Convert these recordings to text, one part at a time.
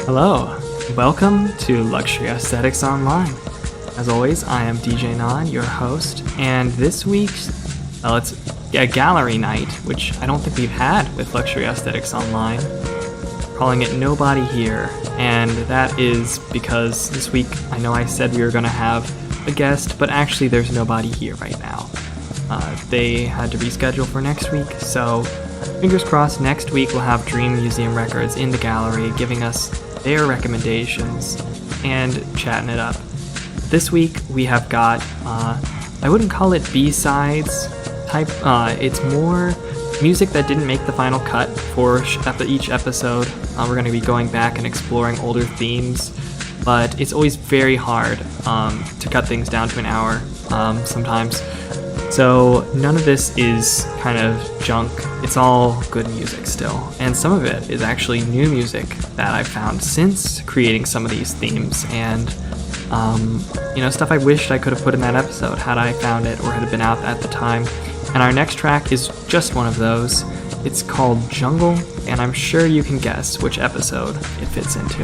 Hello, welcome to Luxury Aesthetics Online. As always, I am DJ Non, your host, and this week's, it's a gallery night, which I don't think we've had with Luxury Aesthetics Online. We're calling it Nobody Here, and that is because this week I know I said we were going to have a guest, but actually there's nobody here right now. They had to reschedule for next week, so fingers crossed next week we'll have Dream Museum Records in the gallery giving us their recommendations and chatting it up. This week we have got, I wouldn't call it B-sides type, it's more music that didn't make the final cut for each episode. We're going to be going back and exploring older themes, but it's always very hard to cut things down to an hour sometimes. So none of this is kind of junk. It's all good music still. And some of it is actually new music that I've found since creating some of these themes, and stuff I wished I could have put in that episode had I found it or had it been out at the time. And our next track is just one of those. It's called Jungle, and I'm sure you can guess which episode it fits into.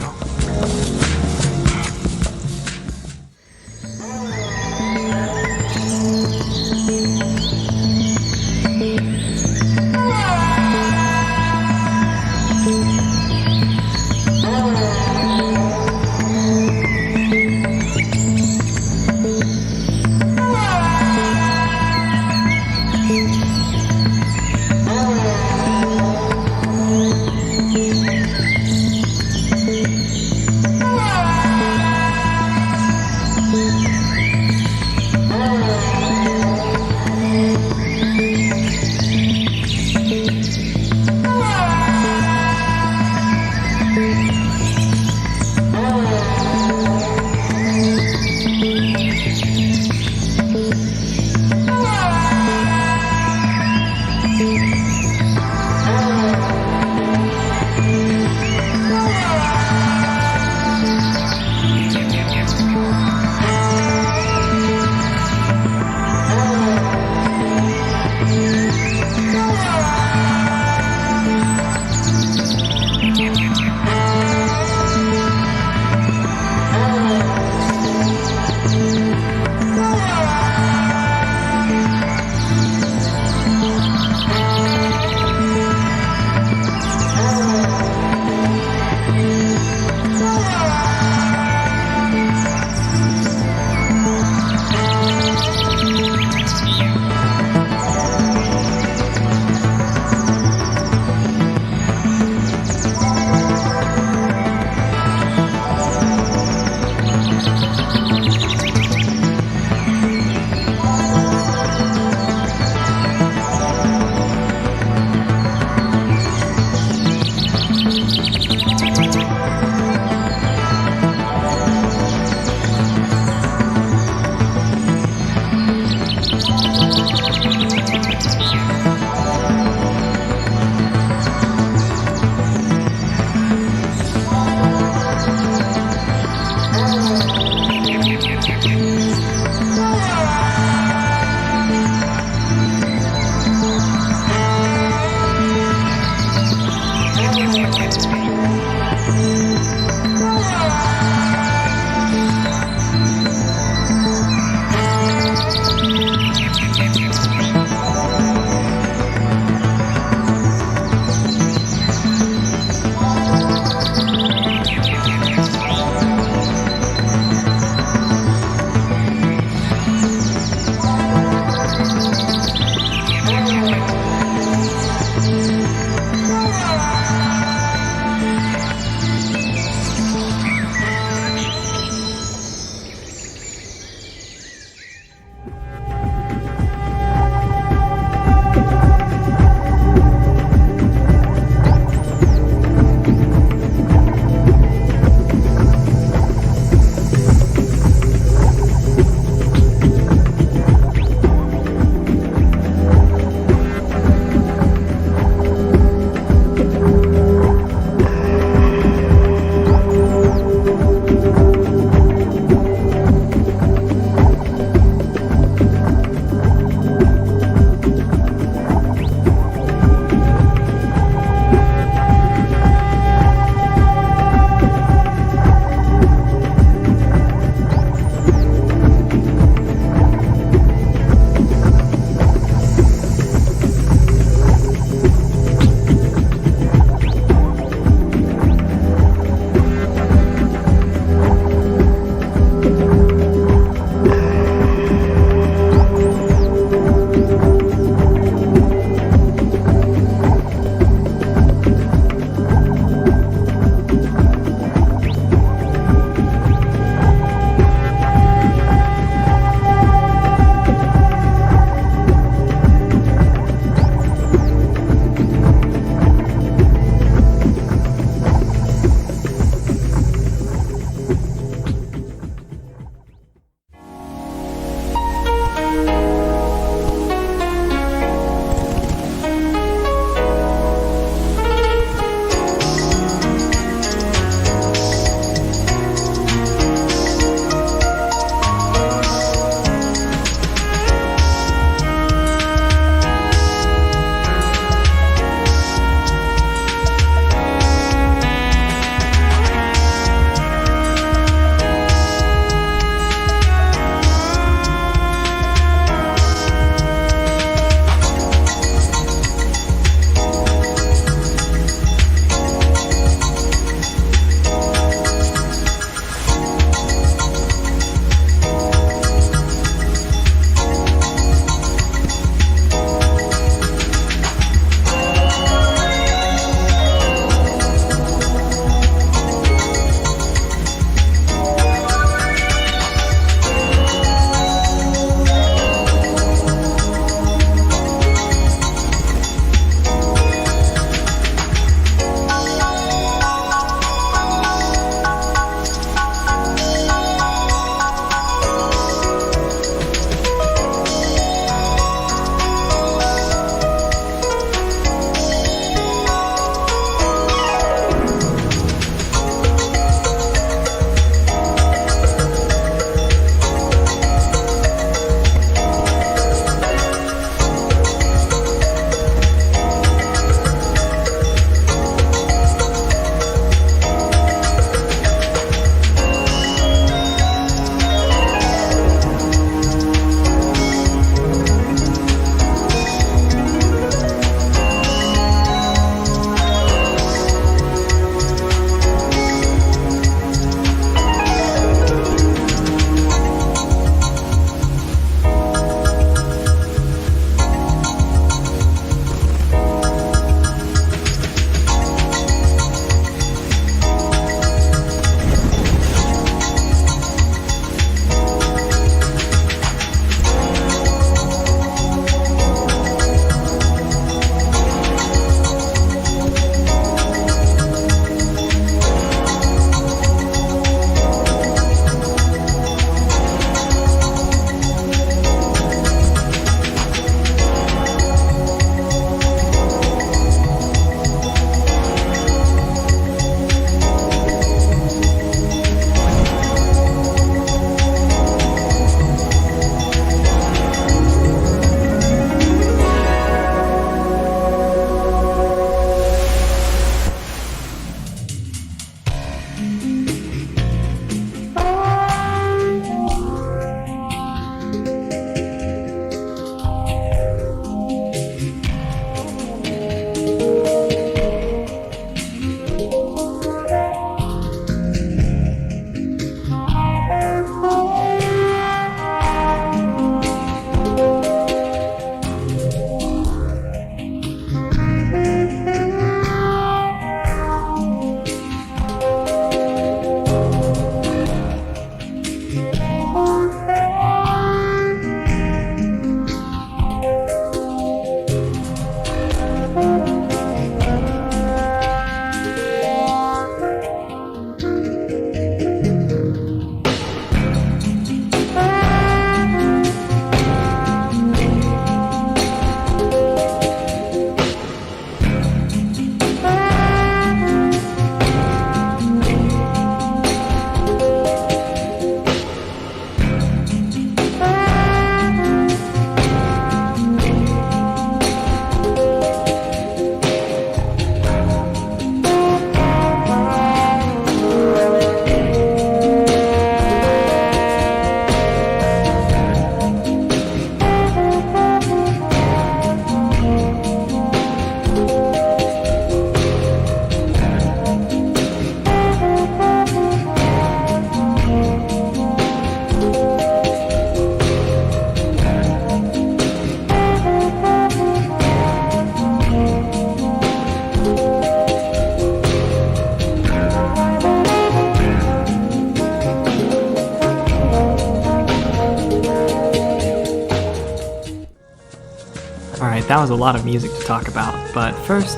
that was a lot of music to talk about. But first,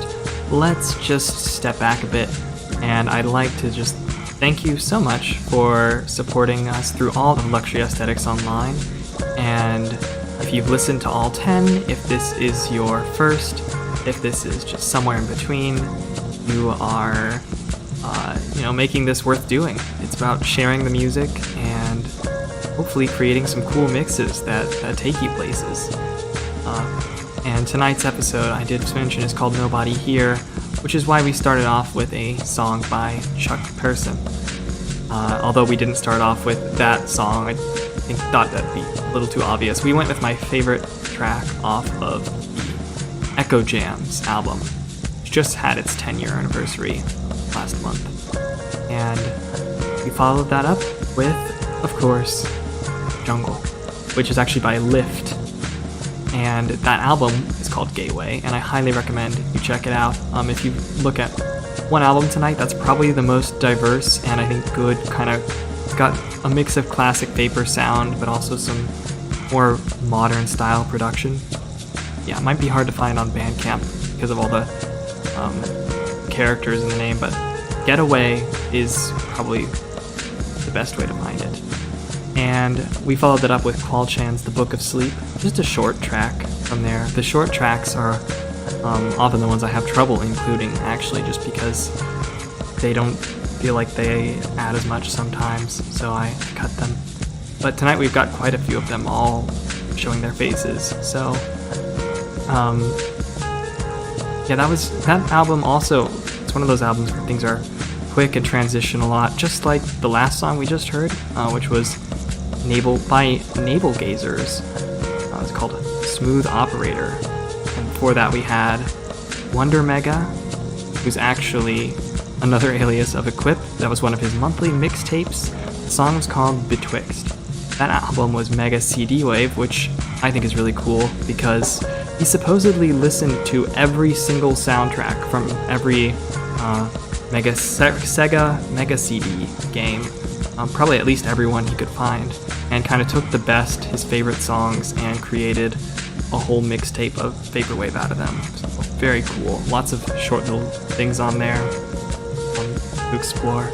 let's just step back a bit, and I'd like to just thank you so much for supporting us through all of Luxury Aesthetics Online. And if you've listened to all 10, if this is your first, if this is just somewhere in between, you are making this worth doing. It's about sharing the music and hopefully creating some cool mixes that take you places. And tonight's episode, I did mention, is called Nobody Here, which is why we started off with a song by Chuck Person. Although we didn't start off with that song, I thought that'd be a little too obvious. We went with my favorite track off of the Echo Jams album, which just had its 10-year anniversary last month. And we followed that up with, of course, Jungle, which is actually by Lift. And that album is called Gateway, and I highly recommend you check it out. If you look at one album tonight, that's probably the most diverse and I think good it's got a mix of classic Vapor sound, but also some more modern style production. Yeah, it might be hard to find on Bandcamp because of all the characters in the name, but Getaway is probably the best way to find it. And we followed that up with Kwal Chan's The Book of Sleep, just a short track from there. The short tracks are often the ones I have trouble including, actually, just because they don't feel like they add as much sometimes, so I cut them. But tonight we've got quite a few of them all showing their faces, so that album also, it's one of those albums where things are quick and transition a lot, just like the last song we just heard, which was by Navel Gazers. It's called Smooth Operator. And before that we had Wonder Mega, who's actually another alias of Equip. That was one of his monthly mixtapes. The song was called Betwixt. That album was Mega CD Wave, which I think is really cool because he supposedly listened to every single soundtrack from every Sega Mega CD game, probably at least everyone he could find, and kind of took the best, his favorite songs, and created a whole mixtape of Vaporwave out of them. So very cool. Lots of short little things on there to explore.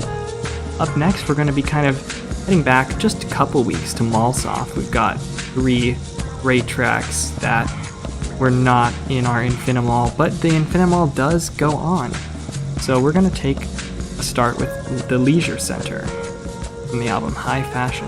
Up next, we're going to be kind of heading back just a couple weeks to Malsoft. We've got 3 great tracks that were not in our Infinimal, but the Infinimal does go on. So we're going to take a start with The Leisure Center from the album High Fashion.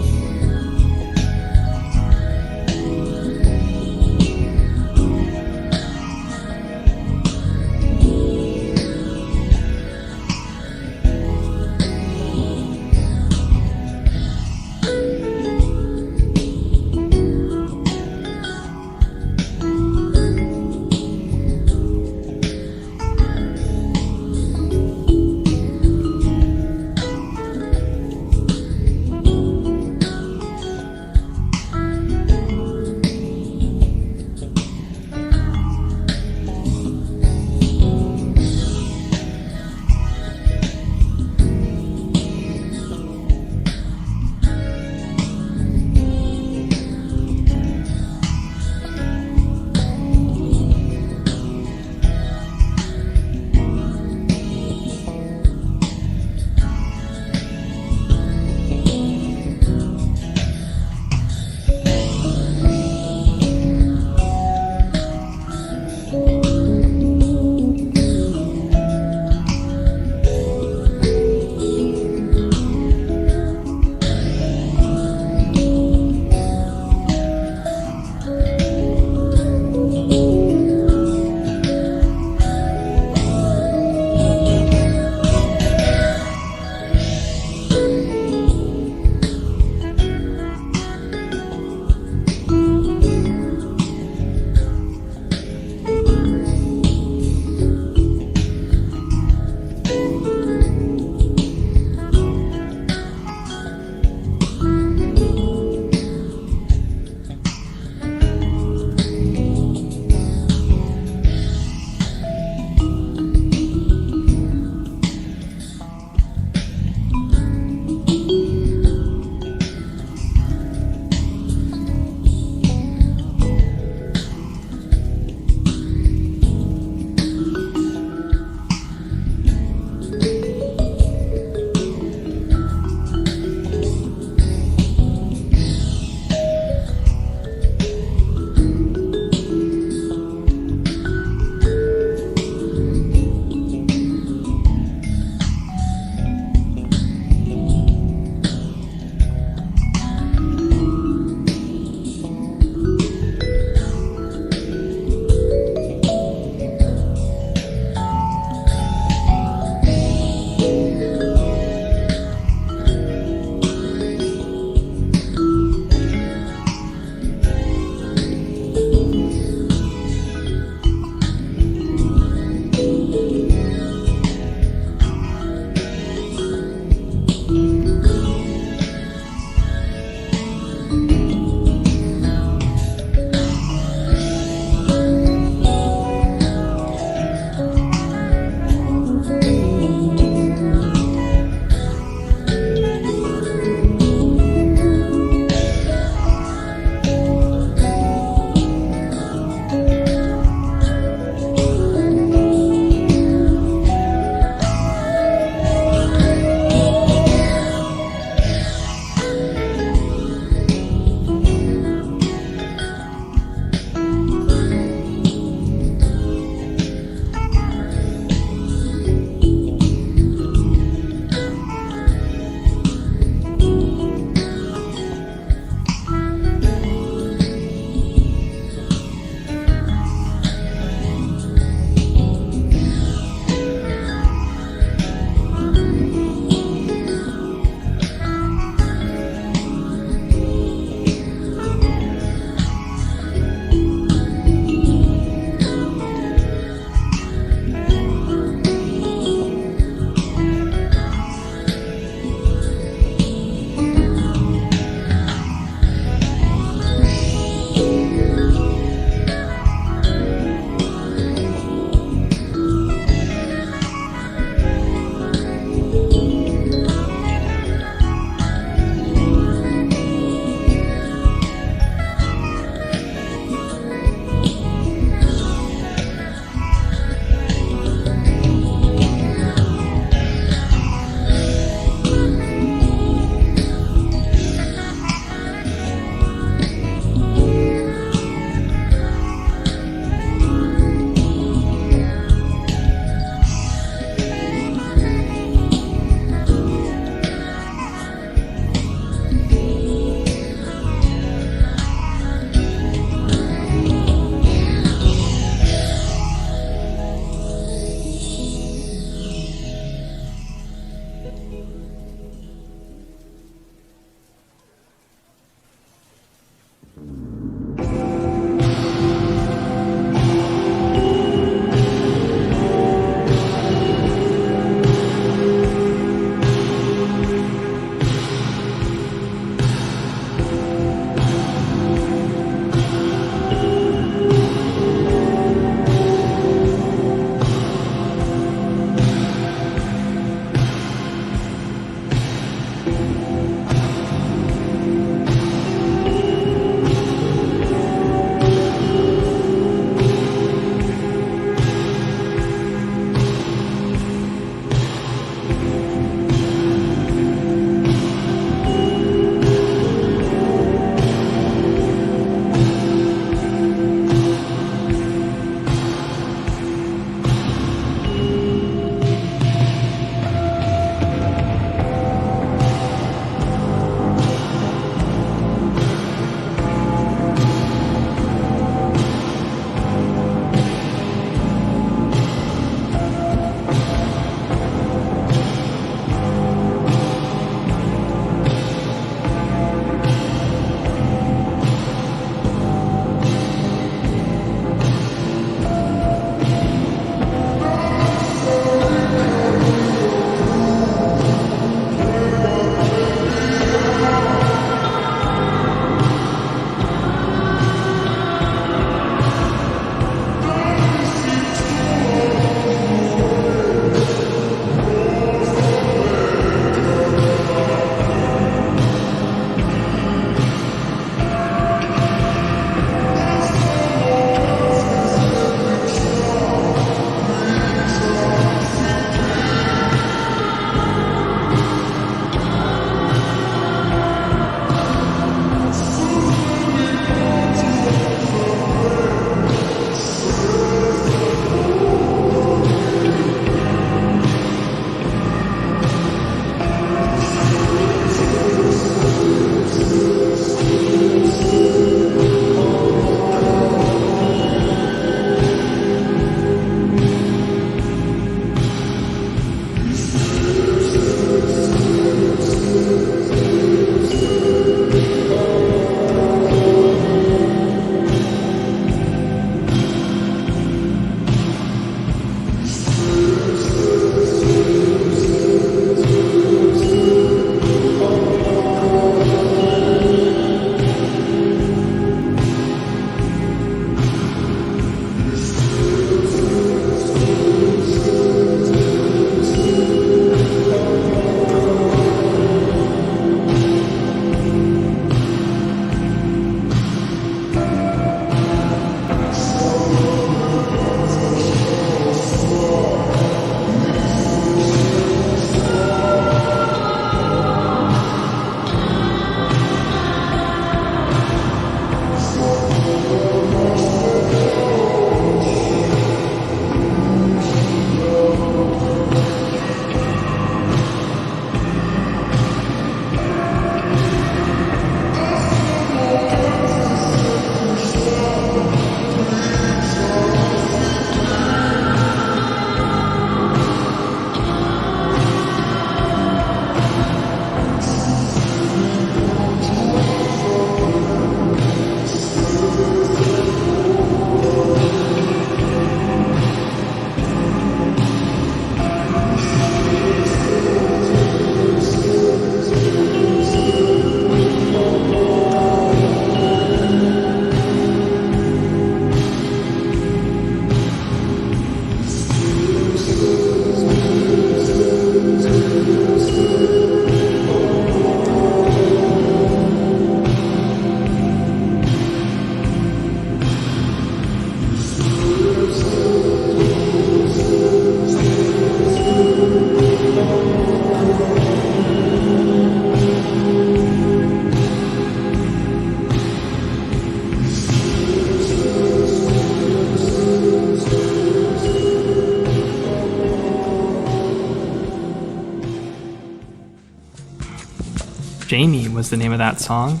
Jamie was the name of that song.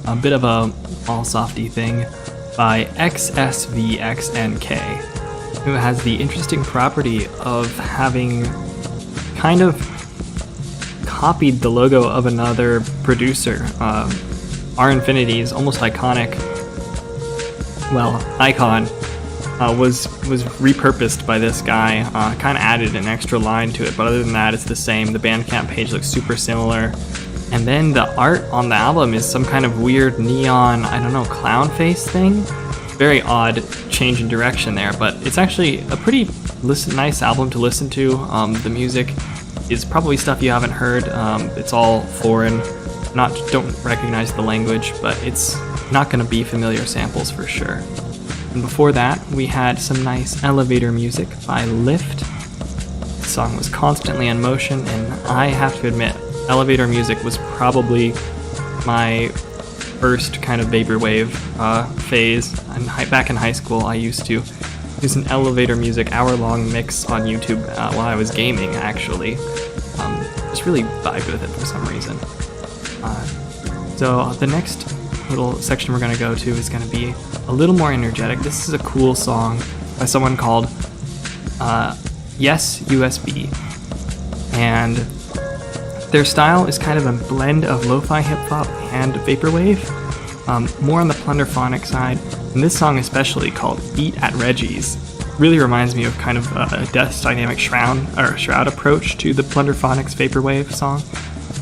A bit of a all softy thing by XSVXNK, who has the interesting property of having kind of copied the logo of another producer. R Infinity's almost iconic, icon was repurposed by this guy, kind of added an extra line to it, but other than that it's the same. The Bandcamp page looks super similar, and then the art on the album is some kind of weird neon, I don't know, clown face thing. Very odd change in direction there, but it's actually a pretty nice album to listen to. The music is probably stuff you haven't heard. It's all foreign, don't recognize the language, but it's not going to be familiar samples for sure. And before that, we had some nice elevator music by Lift. The song was Constantly in Motion, and I have to admit, elevator music was probably my first kind of vaporwave phase. And back in high school, I used to use an elevator music hour-long mix on YouTube while I was gaming, actually. Just really vibed with it for some reason. So the next little section we're going to go to is going to be a little more energetic. This is a cool song by someone called Yes USB, and their style is kind of a blend of lo-fi hip-hop and vaporwave, more on the plunderphonic side, and this song especially, called Beat at Reggie's, really reminds me of kind of a Death's Dynamic Shroud approach to the plunderphonics vaporwave song,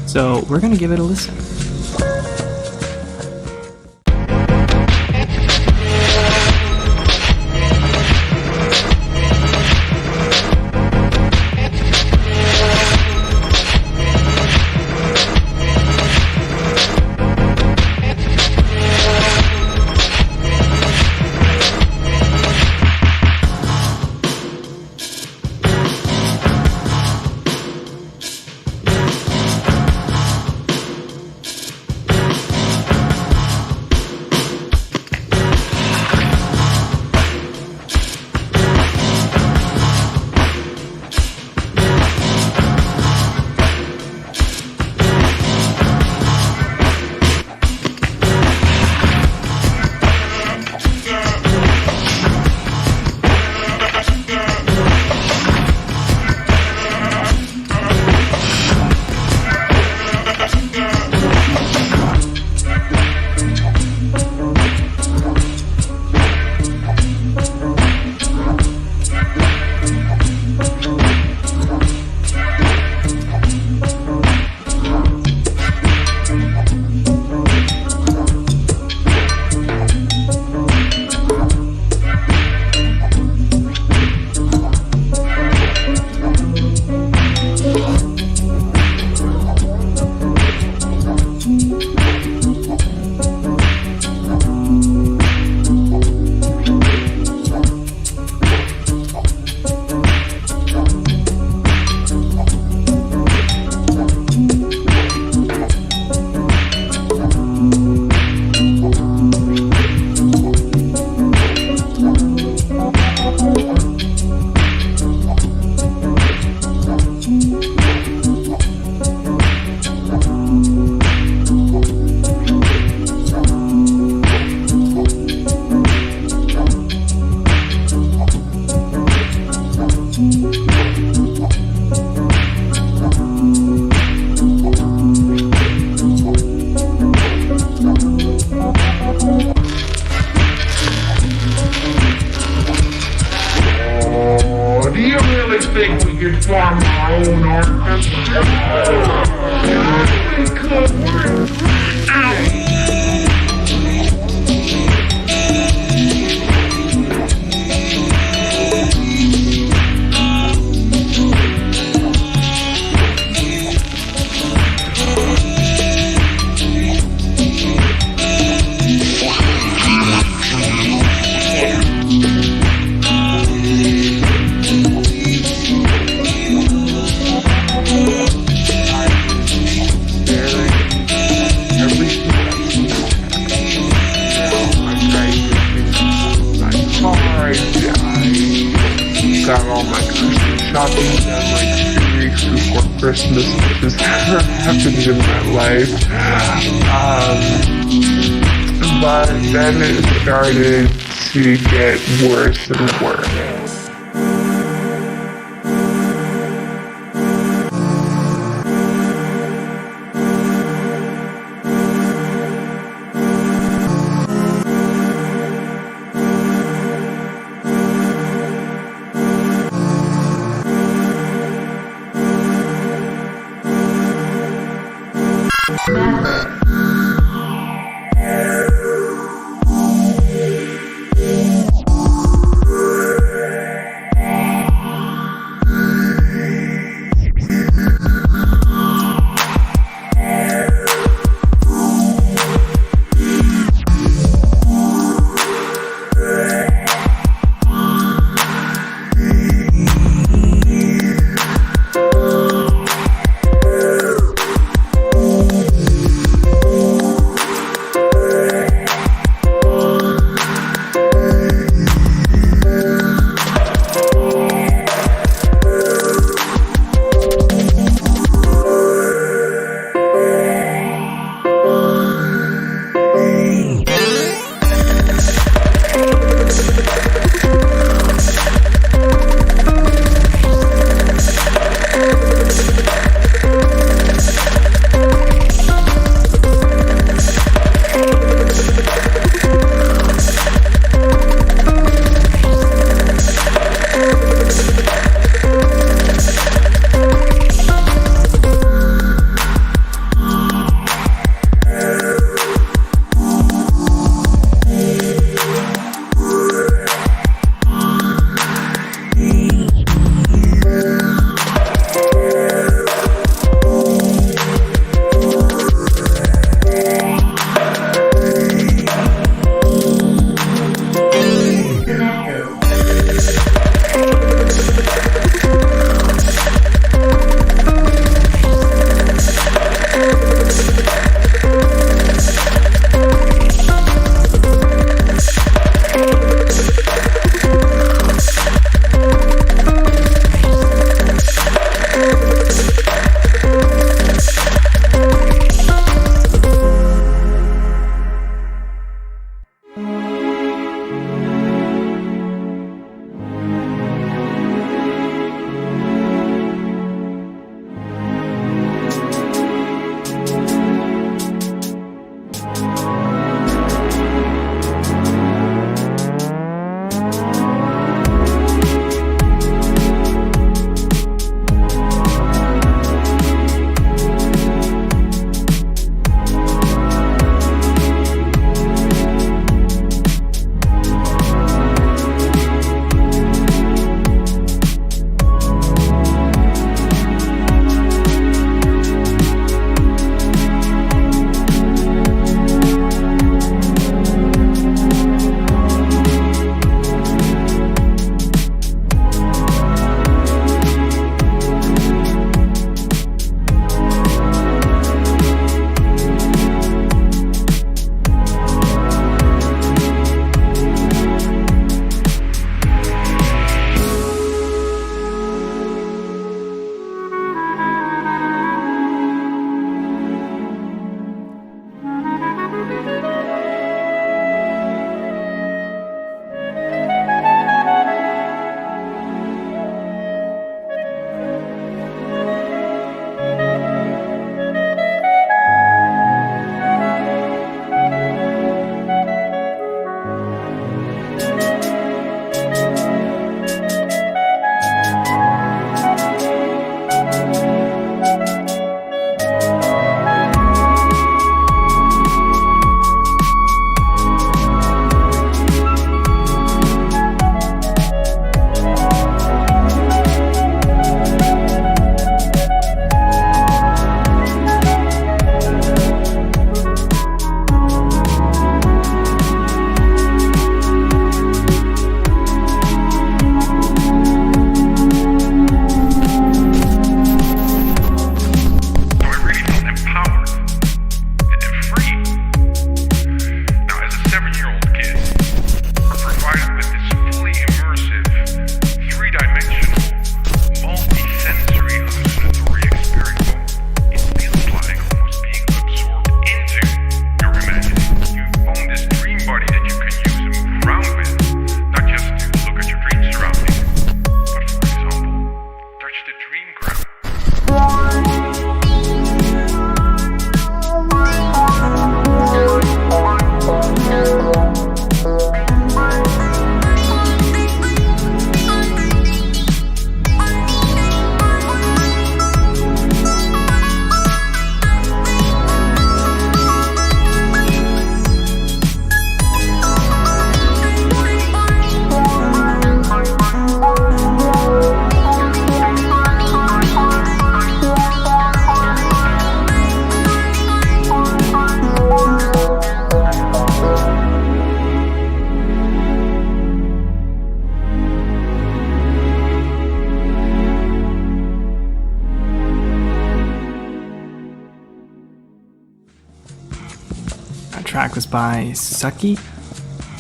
so we're going to give it a listen. Christmas has ever happened in my life. But then it started to get worse and worse. track was by Suki,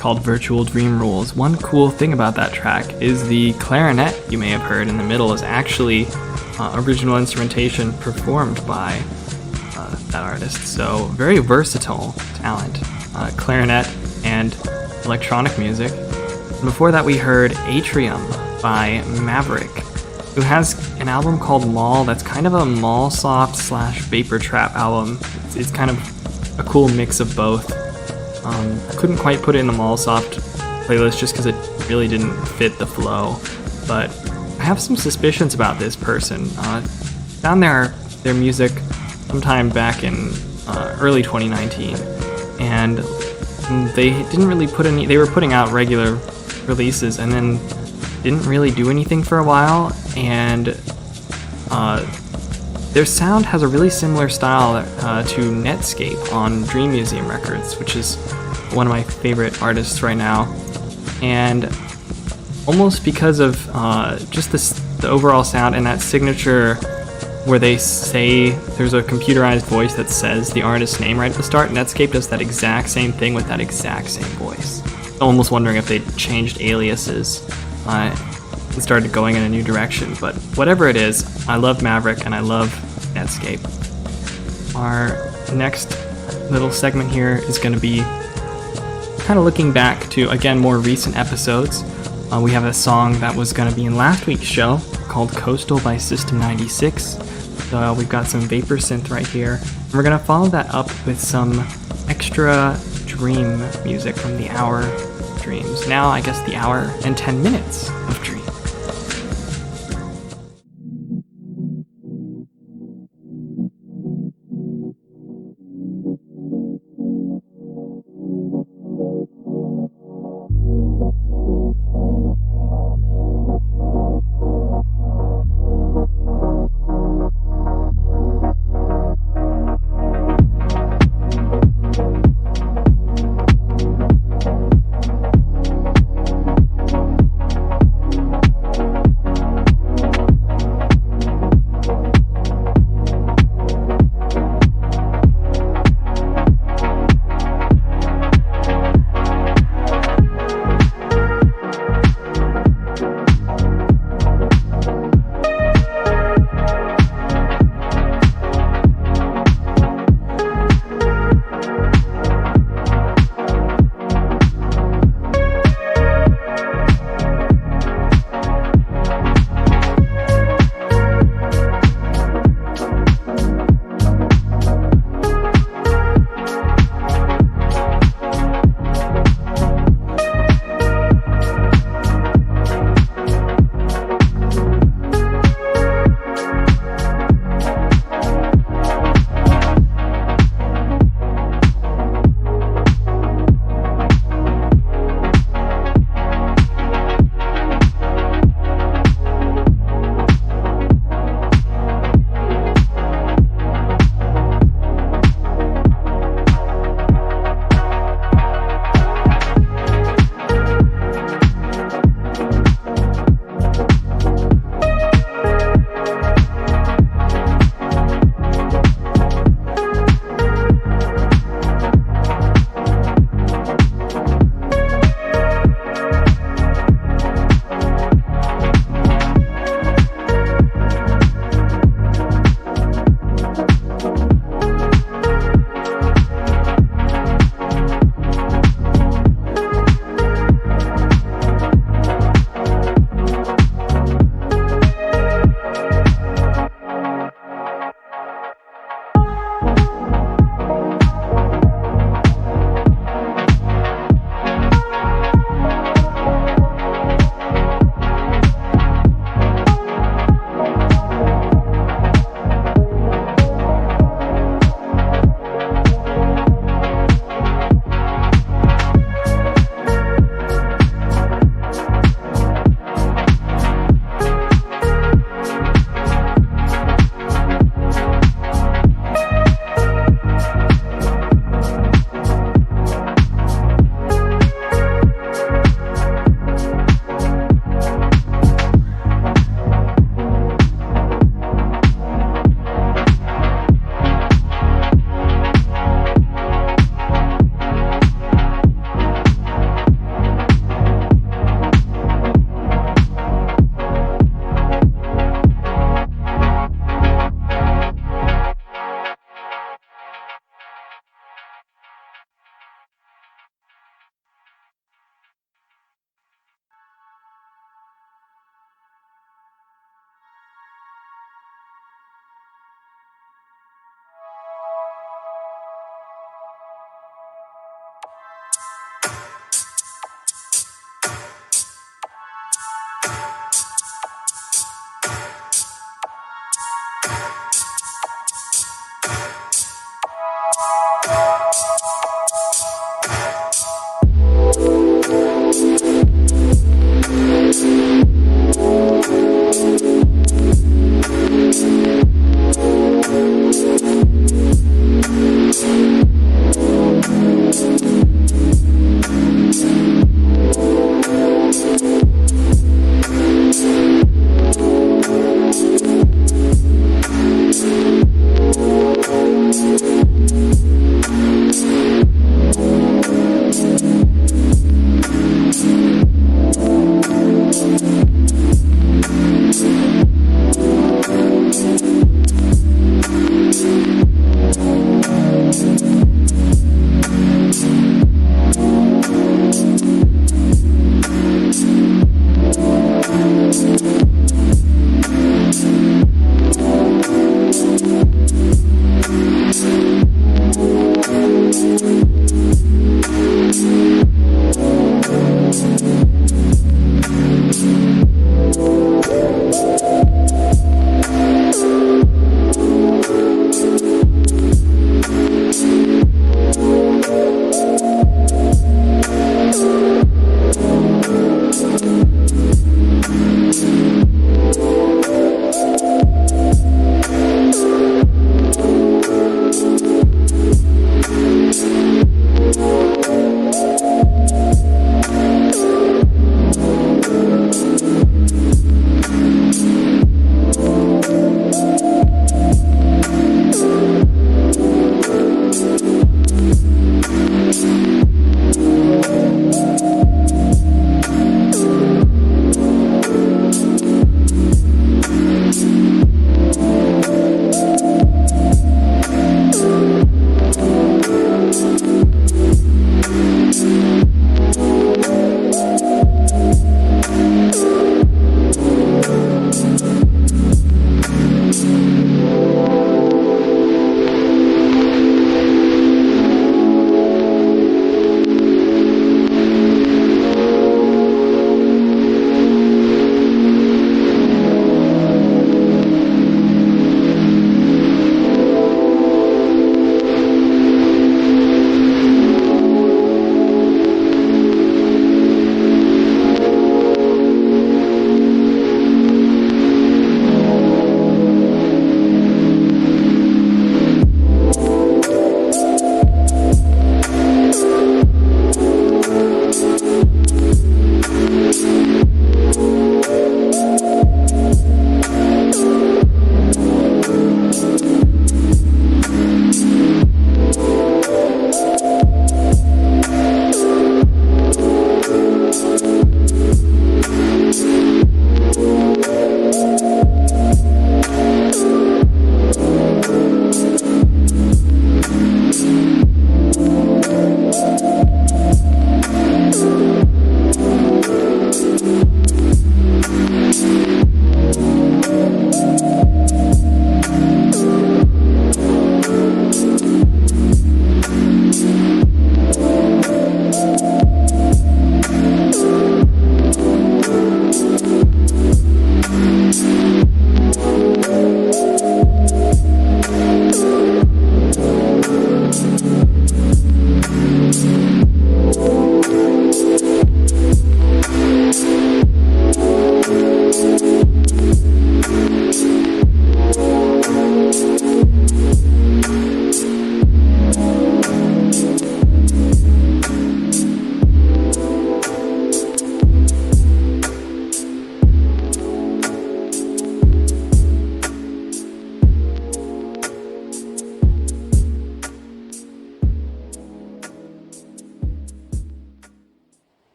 called Virtual Dream Rules. One cool thing about that track is the clarinet you may have heard in the middle is actually original instrumentation performed by that artist. So very versatile talent, clarinet and electronic music. And before that we heard Atrium by Maverick, who has an album called Mall that's kind of a mall soft / vapor trap album. It's kind of a cool mix of both. Couldn't quite put it in the mall soft playlist just because it really didn't fit the flow, but I have some suspicions about this person. Found their music sometime back in early 2019, and they didn't really put any. They were putting out regular releases and then didn't really do anything for a while, and their sound has a really similar style to Netscape on Dream Museum Records, which is one of my favorite artists right now. And almost because of just the overall sound and that signature where they say there's a computerized voice that says the artist's name right at the start, Netscape does that exact same thing with that exact same voice. I'm almost wondering if they changed aliases and started going in a new direction, but whatever it is, I love Maverick and I love Netscape. Our next little segment here is going to be kind of looking back to, again, more recent episodes. We have a song that was going to be in last week's show called Coastal by System 96. So we've got some vapor synth right here, and we're going to follow that up with some extra dream music from the hour dreams. Now I guess the hour and 10 minutes of dream.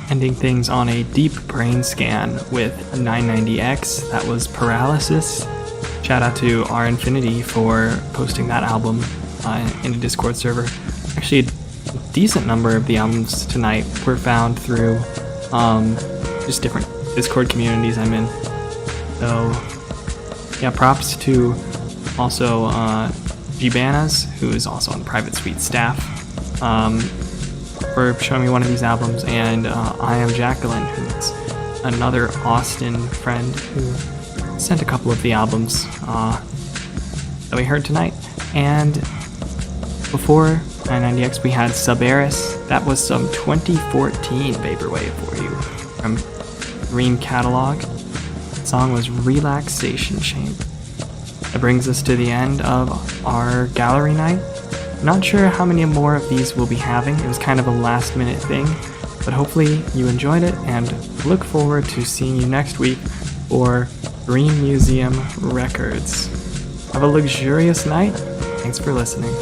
ending things on a deep brain scan with 990X. That was Paralysis. Shout out to R Infinity for posting that album in a Discord server. Actually, a decent number of the albums tonight were found through just different Discord communities I'm in. So, yeah, props to also Gibanas, who is also on the Private Suite staff, for showing me one of these albums, and I Am Jacqueline, who's another Austin friend who sent a couple of the albums that we heard tonight. And before 990X, we had Subaris. That was some 2014 Vaporwave for you from Green Catalog. The song was Relaxation Chamber. That brings us to the end of our gallery night. I'm not sure how many more of these we'll be having. It was kind of a last minute thing, but hopefully you enjoyed it, and look forward to seeing you next week for Green Museum Records. Have a luxurious night. Thanks for listening.